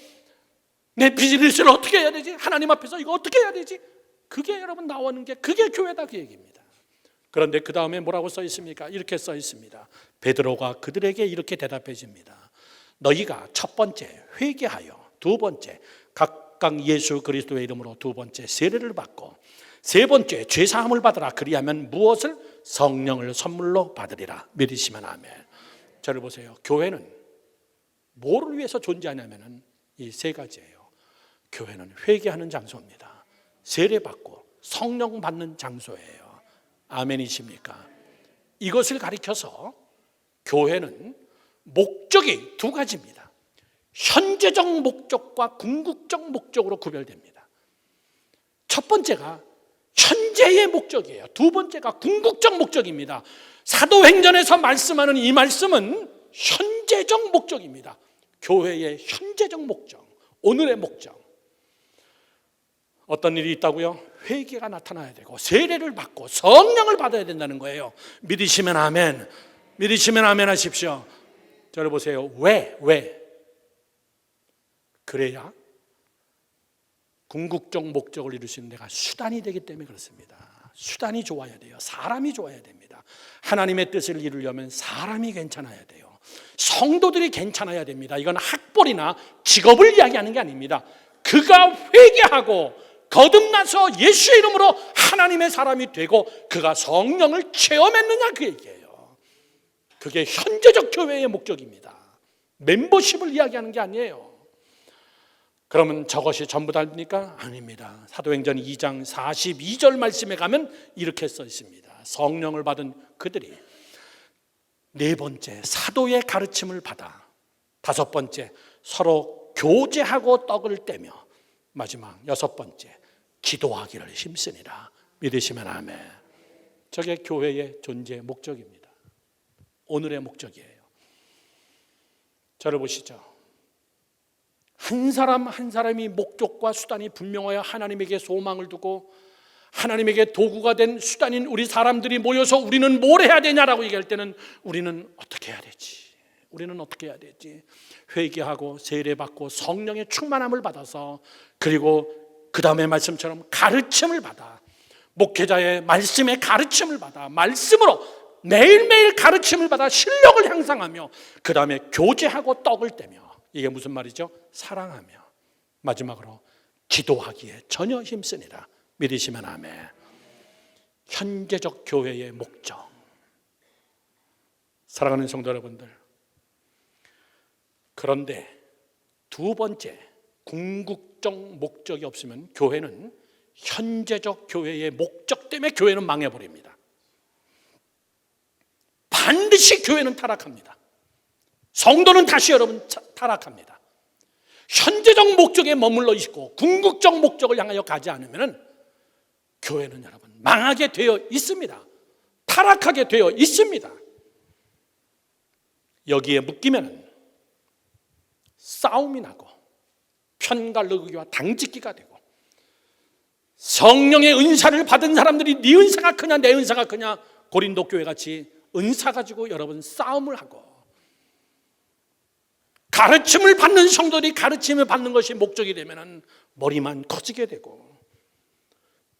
내 비즈니스를 어떻게 해야 되지? 하나님 앞에서 이거 어떻게 해야 되지? 그게 여러분 나오는 게 그게 교회다 그 얘기입니다. 그런데 그 다음에 뭐라고 써 있습니까? 이렇게 써 있습니다. 베드로가 그들에게 이렇게 대답해 줍니다. 너희가 첫 번째 회개하여, 두 번째 각각 예수 그리스도의 이름으로 두 번째 세례를 받고, 세 번째 죄사함을 받으라. 그리하면 무엇을? 성령을 선물로 받으리라. 믿으시면 아멘. 저를 보세요. 교회는 뭐를 위해서 존재하냐면은 이 세 가지예요. 교회는 회개하는 장소입니다. 세례 받고 성령 받는 장소예요. 아멘이십니까? 이것을 가리켜서 교회는 목적이 두 가지입니다. 현재적 목적과 궁극적 목적으로 구별됩니다. 첫 번째가 현재의 목적이에요. 두 번째가 궁극적 목적입니다. 사도행전에서 말씀하는 이 말씀은 현재적 목적입니다. 교회의 현재적 목적, 오늘의 목적. 어떤 일이 있다고요? 회개가 나타나야 되고 세례를 받고 성령을 받아야 된다는 거예요. 믿으시면 아멘. 믿으시면 아멘 하십시오. 저를 보세요. 왜? 그래야 궁극적 목적을 이룰 수 있는 데가 수단이 되기 때문에 그렇습니다. 수단이 좋아야 돼요. 사람이 좋아야 됩니다. 하나님의 뜻을 이루려면 사람이 괜찮아야 돼요. 성도들이 괜찮아야 됩니다. 이건 학벌이나 직업을 이야기하는 게 아닙니다. 그가 회개하고 거듭나서 예수의 이름으로 하나님의 사람이 되고 그가 성령을 체험했느냐 그 얘기예요. 그게 현재적 교회의 목적입니다. 멤버십을 이야기하는 게 아니에요. 그러면 저것이 전부 다입니까? 아닙니다. 사도행전 2장 42절 말씀에 가면 이렇게 써 있습니다. 성령을 받은 그들이 네 번째 사도의 가르침을 받아, 다섯 번째 서로 교제하고 떡을 떼며, 마지막 여섯 번째 기도하기를 힘쓰니라. 믿으시면 아멘. 저게 교회의 존재 목적입니다. 오늘의 목적이에요. 저를 보시죠. 한 사람 한 사람이 목적과 수단이 분명하여 하나님에게 소망을 두고 하나님에게 도구가 된 수단인 우리 사람들이 모여서 우리는 뭘 해야 되냐라고 얘기할 때는 우리는 어떻게 해야 되지? 우리는 어떻게 해야 되지? 회개하고 세례받고 성령의 충만함을 받아서, 그리고 그 다음에 말씀처럼 가르침을 받아, 목회자의 말씀의 가르침을 받아 말씀으로 매일매일 가르침을 받아 실력을 향상하며, 그 다음에 교제하고 떡을 떼며, 이게 무슨 말이죠? 사랑하며, 마지막으로 기도하기에 전혀 힘쓰니라. 믿으시면 아멘. 현재적 교회의 목적. 사랑하는 성도 여러분들, 그런데 두 번째 궁극적 목적이 없으면 교회는 현재적 교회의 목적 때문에 교회는 망해버립니다. 반드시 교회는 타락합니다. 성도는 다시 여러분 타락합니다. 현재적 목적에 머물러 있고 궁극적 목적을 향하여 가지 않으면 교회는 여러분 망하게 되어 있습니다. 타락하게 되어 있습니다. 여기에 묶이면 싸움이 나고 편갈르기와 당짓기가 되고, 성령의 은사를 받은 사람들이 네 은사가 크냐 내 은사가 크냐, 고린도 교회 같이 은사 가지고 여러분 싸움을 하고, 가르침을 받는 성도들이 가르침을 받는 것이 목적이 되면 머리만 커지게 되고,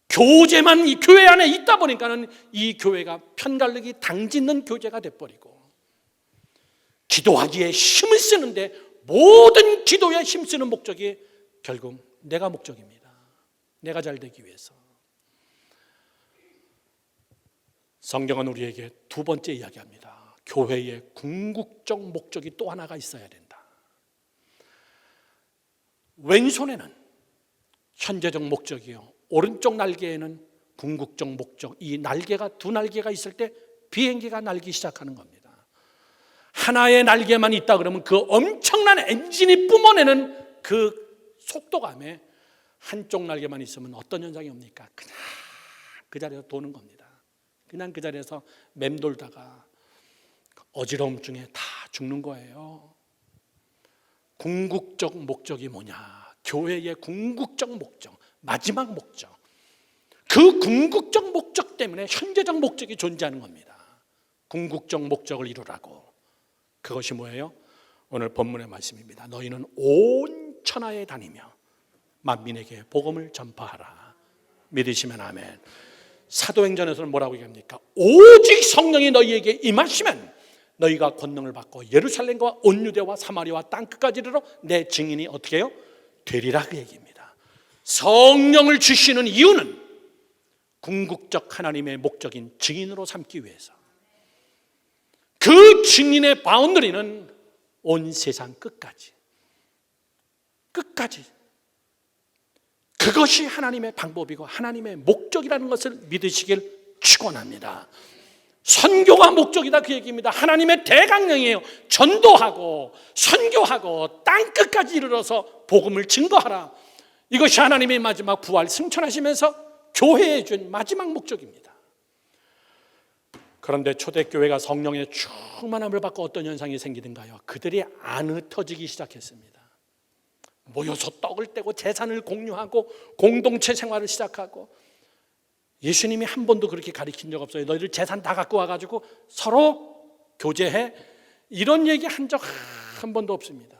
교제만 이 교회 안에 있다 보니까는 이 교회가 편갈르기 당짓는 교제가 돼버리고, 기도하기에 힘을 쓰는데 모든 기도에 힘쓰는 목적이 결국 내가 목적입니다. 내가 잘 되기 위해서. 성경은 우리에게 두 번째 이야기합니다. 교회의 궁극적 목적이 또 하나가 있어야 된다. 왼손에는 현재적 목적이요, 오른쪽 날개에는 궁극적 목적, 이 날개가 두 날개가 있을 때 비행기가 날기 시작하는 겁니다. 하나의 날개만 있다 그러면 그 엄청난 엔진이 뿜어내는 그 속도감에 한쪽 날개만 있으면 어떤 현상이 옵니까? 그냥 그 자리에서 도는 겁니다. 그냥 그 자리에서 맴돌다가 어지러움증에 다 죽는 거예요. 궁극적 목적이 뭐냐? 교회의 궁극적 목적, 마지막 목적. 그 궁극적 목적 때문에 현재적 목적이 존재하는 겁니다. 궁극적 목적을 이루라고. 그것이 뭐예요? 오늘 본문의 말씀입니다. 너희는 온 천하에 다니며 만민에게 복음을 전파하라. 믿으시면 아멘. 사도행전에서는 뭐라고 얘기합니까? 오직 성령이 너희에게 임하시면 너희가 권능을 받고 예루살렘과 온 유대와 사마리아와 땅끝까지 이르러 내 증인이 어떻게 해요? 되리라, 그 얘기입니다. 성령을 주시는 이유는 궁극적 하나님의 목적인 증인으로 삼기 위해서. 그 증인의 바운더리는 온 세상 끝까지. 그것이 하나님의 방법이고 하나님의 목적이라는 것을 믿으시길 축원합니다. 선교가 목적이다, 그 얘기입니다. 하나님의 대강령이에요. 전도하고 선교하고 땅끝까지 이르러서 복음을 증거하라. 이것이 하나님의 마지막 부활 승천하시면서 교회에 준 마지막 목적입니다. 그런데 초대교회가 성령의 충만함을 받고 어떤 현상이 생기든가요? 그들이 안 흩어지기 시작했습니다. 모여서 떡을 떼고 재산을 공유하고 공동체 생활을 시작하고, 예수님이 한 번도 그렇게 가르친 적 없어요. 너희들 재산 다 갖고 와가지고 서로 교제해, 이런 얘기 한 적 한 번도 없습니다.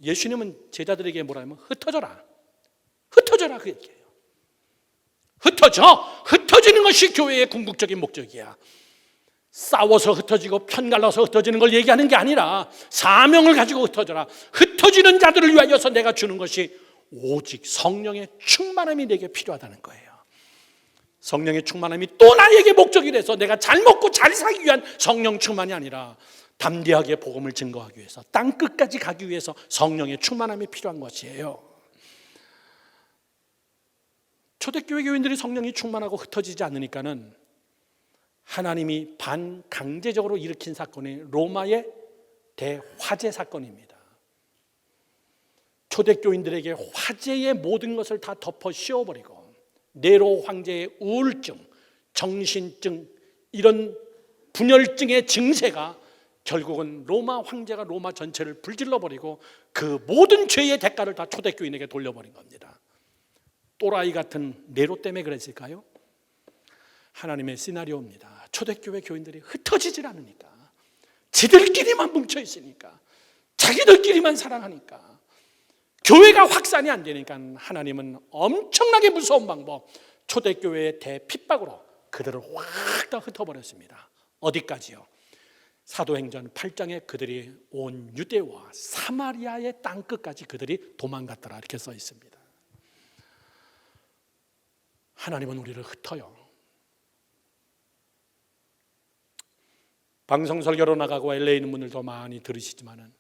예수님은 제자들에게 뭐라 하면 흩어져라 그 얘기예요. 흩어지는 것이 교회의 궁극적인 목적이야. 싸워서 흩어지고 편갈라서 흩어지는 걸 얘기하는 게 아니라 사명을 가지고 흩어져라. 흩어지는 자들을 위하여서 내가 주는 것이 오직 성령의 충만함이 내게 필요하다는 거예요. 성령의 충만함이 또 나에게 목적이 돼서 내가 잘 먹고 잘 살기 위한 성령 충만이 아니라 담대하게 복음을 증거하기 위해서, 땅끝까지 가기 위해서 성령의 충만함이 필요한 것이에요. 초대교회 교인들이 성령이 충만하고 흩어지지 않으니까는 하나님이 반강제적으로 일으킨 사건이 로마의 대화재 사건입니다. 초대교인들에게 화재의 모든 것을 다 덮어 씌워버리고, 네로 황제의 우울증, 정신증, 이런 분열증의 증세가 결국은 로마 황제가 로마 전체를 불질러버리고 그 모든 죄의 대가를 다 초대교인에게 돌려버린 겁니다. 또라이 같은 네로 때문에 그랬을까요? 하나님의 시나리오입니다. 초대교회 교인들이 흩어지질 않으니까, 지들끼리만 뭉쳐있으니까, 자기들끼리만 사랑하니까, 교회가 확산이 안 되니까 하나님은 엄청나게 무서운 방법, 초대교회의 대핍박으로 그들을 확 다 흩어버렸습니다. 어디까지요? 사도행전 8장에 그들이 온 유대와 사마리아의 땅끝까지 그들이 도망갔더라, 이렇게 써 있습니다. 하나님은 우리를 흩어요. 방송 설교로 나가고 LA 있는 분들도 많이 들으시지만은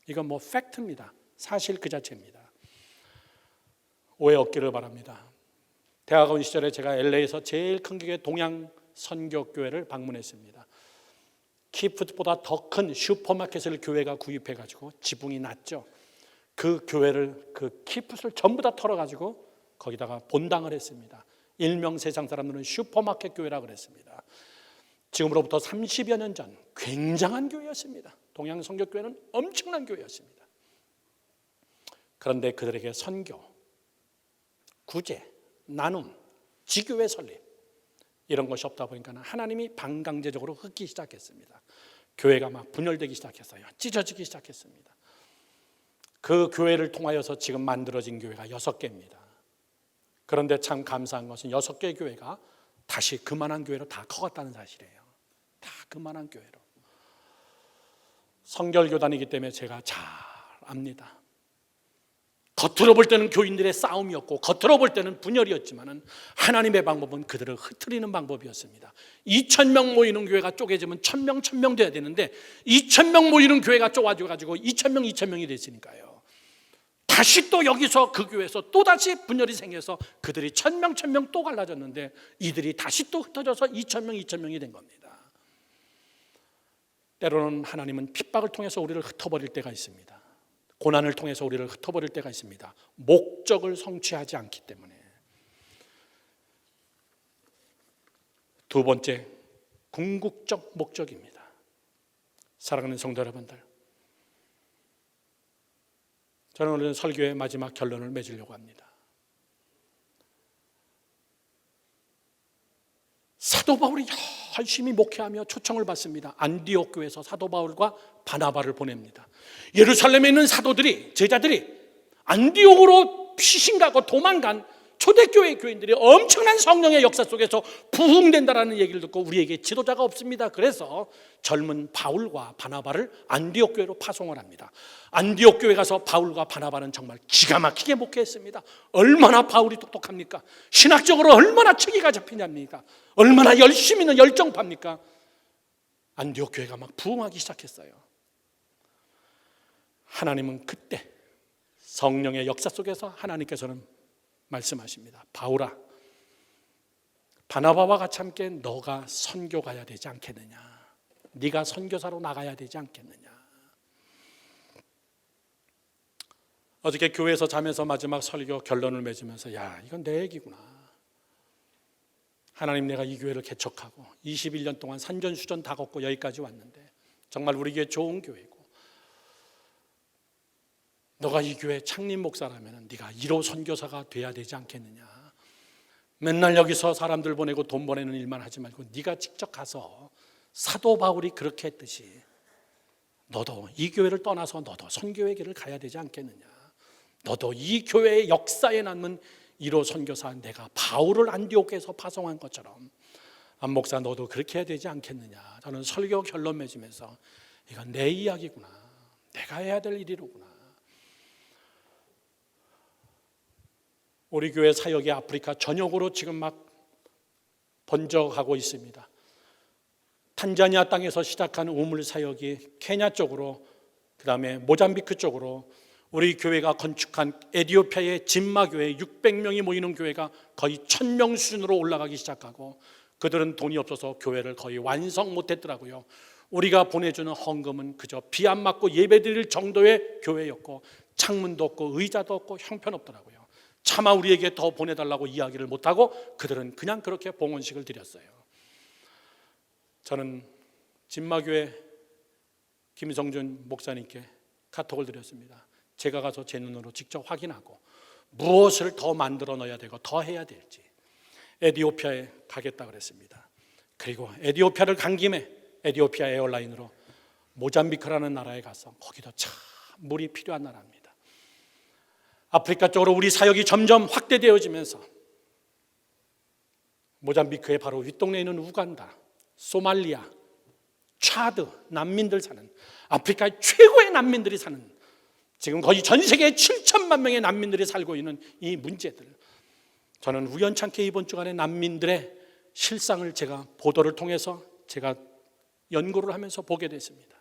이건 뭐 팩트입니다. 사실 그 자체입니다. 오해 없기를 바랍니다. 대학원 시절에 제가 LA에서 제일 큰 교회 동양 선교교회를 방문했습니다. 키푸드보다 더 큰 슈퍼마켓을 교회가 구입해가지고 지붕이 낮죠. 그 교회를, 그 키푸드를 전부 다 털어가지고 거기다가 본당을 했습니다. 일명 세상 사람들은 슈퍼마켓 교회라 그랬습니다. 지금으로부터 30여 년 전 굉장한 교회였습니다. 동양성교교회는 엄청난 교회였습니다. 그런데 그들에게 선교, 구제, 나눔, 지교회 설립 이런 것이 없다 보니까 하나님이 반강제적으로 흩기 시작했습니다. 교회가 막 분열되기 시작했어요. 찢어지기 시작했습니다. 그 교회를 통하여서 지금 만들어진 교회가 6개입니다. 그런데 참 감사한 것은 6개 교회가 다시 그만한 교회로 다 커갔다는 사실이에요. 다 그만한 교회로. 성결교단이기 때문에 제가 잘 압니다. 겉으로 볼 때는 교인들의 싸움이었고 겉으로 볼 때는 분열이었지만 하나님의 방법은 그들을 흩트리는 방법이었습니다. 2,000명 모이는 교회가 쪼개지면 1,000명 1,000명 돼야 되는데 2,000명 모이는 교회가 쪼가지고 2,000명 2,000명이 됐으니까요. 다시 또 여기서 그 교회에서 또다시 분열이 생겨서 그들이 1,000명 1,000명 또 갈라졌는데 이들이 다시 또 흩어져서 2,000명 2,000명이 된 겁니다. 때로는 하나님은 핍박을 통해서 우리를 흩어버릴 때가 있습니다. 고난을 통해서 우리를 흩어버릴 때가 있습니다. 목적을 성취하지 않기 때문에. 두 번째, 궁극적 목적입니다. 사랑하는 성도 여러분들, 저는 오늘 설교의 마지막 결론을 맺으려고 합니다. 사도 바울이 열심히 목회하며 초청을 받습니다. 안디옥 교회에서 사도 바울과 바나바를 보냅니다. 예루살렘에 있는 사도들이, 제자들이 안디옥으로 피신가고 도망간 초대교회 교인들이 엄청난 성령의 역사 속에서 부흥된다라는 얘기를 듣고 우리에게 지도자가 없습니다. 그래서 젊은 바울과 바나바를 안디옥 교회로 파송을 합니다. 안디옥 교회 가서 바울과 바나바는 정말 기가 막히게 목회했습니다. 얼마나 바울이 똑똑합니까? 신학적으로 얼마나 체계가 잡히냐입니까? 얼마나 열심히는 열정파입니까? 안디옥 교회가 막 부흥하기 시작했어요. 하나님은 그때 성령의 역사 속에서 하나님께서는 말씀하십니다. 바울아, 바나바와 같이 함께 너가 선교 가야 되지 않겠느냐? 네가 선교사로 나가야 되지 않겠느냐? 어저께 교회에서 자면서 마지막 설교 결론을 맺으면서 야, 이건 내 얘기구나. 하나님, 내가 이 교회를 개척하고 21년 동안 산전수전 다 걷고 여기까지 왔는데 정말 우리 교회 좋은 교회고 너가 이 교회 창립 목사라면 네가 1호 선교사가 돼야 되지 않겠느냐. 맨날 여기서 사람들 보내고 돈 보내는 일만 하지 말고 네가 직접 가서 사도 바울이 그렇게 했듯이 너도 이 교회를 떠나서 너도 선교의 길을 가야 되지 않겠느냐. 너도 이 교회의 역사에 남은 1호 선교사 내가 바울을 안디옥에서 파송한 것처럼 안 목사 너도 그렇게 해야 되지 않겠느냐. 저는 설교 결론 맺으면서 이건 내 이야기구나. 내가 해야 될 일이로구나. 우리 교회 사역이 아프리카 전역으로 지금 막 번져가고 있습니다. 탄자니아 땅에서 시작한 우물 사역이 케냐 쪽으로, 그 다음에 모잠비크 쪽으로, 우리 교회가 건축한 에티오피아의 진마 교회 600명이 모이는 교회가 거의 1000명 수준으로 올라가기 시작하고 그들은 돈이 없어서 교회를 거의 완성 못했더라고요. 우리가 보내주는 헌금은 그저 비 안 맞고 예배드릴 정도의 교회였고 창문도 없고 의자도 없고 형편없더라고요. 차마 우리에게 더 보내달라고 이야기를 못하고 그들은 그냥 그렇게 봉헌식을 드렸어요. 저는 진마교회 김성준 목사님께 카톡을 드렸습니다. 제가 가서 제 눈으로 직접 확인하고 무엇을 더 만들어 넣어야 되고 더 해야 될지 에티오피아에 가겠다 그랬습니다. 그리고 에티오피아를 간 김에 에티오피아 에어라인으로 모잠비크라는 나라에 가서 거기도 참 물이 필요한 나라입니다. 아프리카 쪽으로 우리 사역이 점점 확대되어지면서 모잠비크의 바로 윗동네에 있는 우간다, 소말리아, 차드 난민들 사는, 아프리카의 최고의 난민들이 사는, 지금 거의 전 세계에 7천만 명의 난민들이 살고 있는 이 문제들, 저는 우연찮게 이번 주간에 난민들의 실상을 제가 보도를 통해서 제가 연구를 하면서 보게 됐습니다.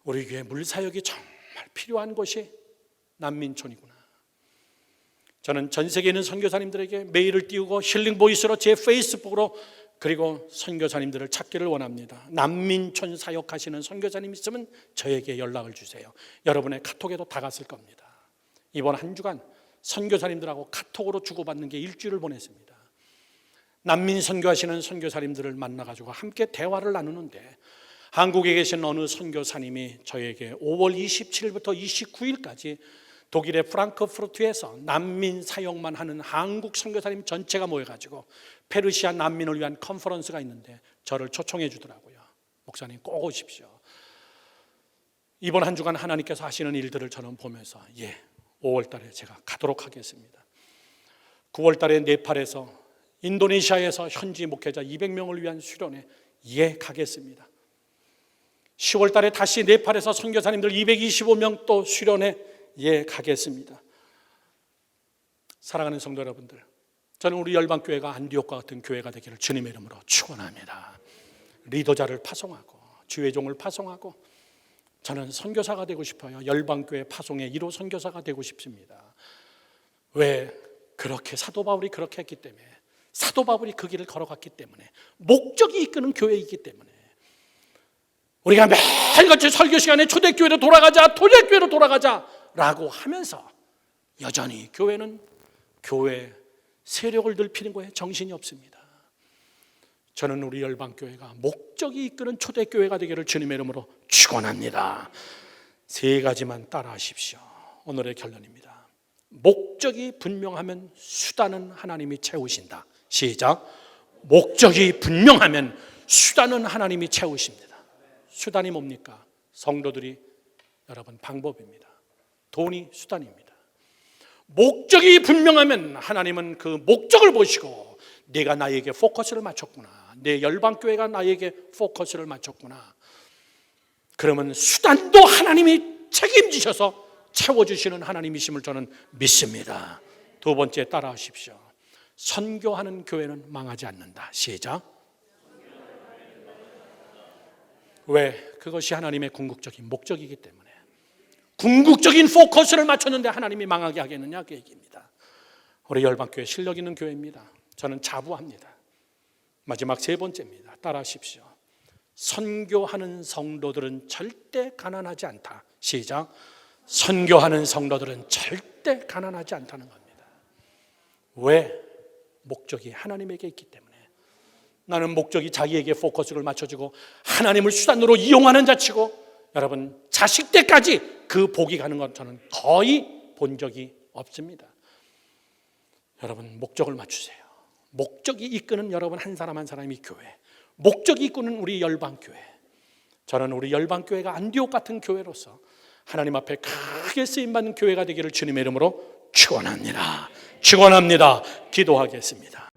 우리 교회 물사역이 정말 필요한 곳이 난민촌이구나. 저는 전 세계에 있는 선교사님들에게 메일을 띄우고 힐링 보이스로 제 페이스북으로 그리고 선교사님들을 찾기를 원합니다. 난민촌 사역하시는 선교사님 있으면 저에게 연락을 주세요. 여러분의 카톡에도 다 갔을 겁니다. 이번 한 주간 선교사님들하고 카톡으로 주고받는 게 일주일을 보냈습니다. 난민 선교하시는 선교사님들을 만나가지고 함께 대화를 나누는데 한국에 계신 어느 선교사님이 저에게 5월 27일부터 29일까지 독일의 프랑크푸르트에서 난민 사역만 하는 한국 선교사님 전체가 모여가지고 페르시아 난민을 위한 컨퍼런스가 있는데 저를 초청해 주더라고요. 목사님 꼭 오십시오. 이번 한 주간 하나님께서 하시는 일들을 저는 보면서 5월 달에 제가 가도록 하겠습니다. 9월 달에 네팔에서 인도네시아에서 현지 목회자 200명을 위한 수련회 가겠습니다. 10월 달에 다시 네팔에서 선교사님들 225명 또 수련회 가겠습니다. 사랑하는 성도 여러분들, 저는 우리 열방교회가 안디옥과 같은 교회가 되기를 주님의 이름으로 축원합니다. 리더자를 파송하고 주의종을 파송하고 저는 선교사가 되고 싶어요. 열방교회 파송의 1호 선교사가 되고 싶습니다. 왜? 그렇게 사도 바울이 그렇게 했기 때문에, 사도 바울이 그 길을 걸어갔기 때문에, 목적이 이끄는 교회이기 때문에 우리가 매일같이 설교 시간에 초대교회로 돌아가자, 토대교회로 돌아가자라고 하면서 여전히 교회는 교회 세력을 넓히는 거에 정신이 없습니다. 저는 우리 열방교회가 목적이 이끄는 초대교회가 되기를 주님의 이름으로 축원합니다. 3가지만 따라하십시오. 오늘의 결론입니다. 목적이 분명하면 수단은 하나님이 채우신다. 시작. 목적이 분명하면 수단은 하나님이 채우십니다. 수단이 뭡니까? 성도들이 여러분 방법입니다. 돈이 수단입니다. 목적이 분명하면 하나님은 그 목적을 보시고 내가 나에게 포커스를 맞췄구나, 내 열방교회가 나에게 포커스를 맞췄구나, 그러면 수단도 하나님이 책임지셔서 채워주시는 하나님이심을 저는 믿습니다. 2번째 따라하십시오. 선교하는 교회는 망하지 않는다. 시작. 왜? 그것이 하나님의 궁극적인 목적이기 때문에. 궁극적인 포커스를 맞췄는데 하나님이 망하게 하겠느냐 그 얘기입니다. 우리 열방교회 실력 있는 교회입니다. 저는 자부합니다. 마지막 3번째입니다. 따라하십시오. 선교하는 성도들은 절대 가난하지 않다. 시작. 선교하는 성도들은 절대 가난하지 않다는 겁니다. 왜? 목적이 하나님에게 있기 때문에. 나는 목적이 자기에게 포커스를 맞춰주고 하나님을 수단으로 이용하는 자치고, 여러분 자식 때까지 그 복이 가는 건 저는 거의 본 적이 없습니다. 여러분 목적을 맞추세요. 목적이 이끄는 여러분 한 사람 한 사람이 교회, 목적이 이끄는 우리 열방교회. 저는 우리 열방교회가 안디옥 같은 교회로서 하나님 앞에 크게 쓰임받는 교회가 되기를 주님의 이름으로 축원합니다. 축원합니다. 기도하겠습니다.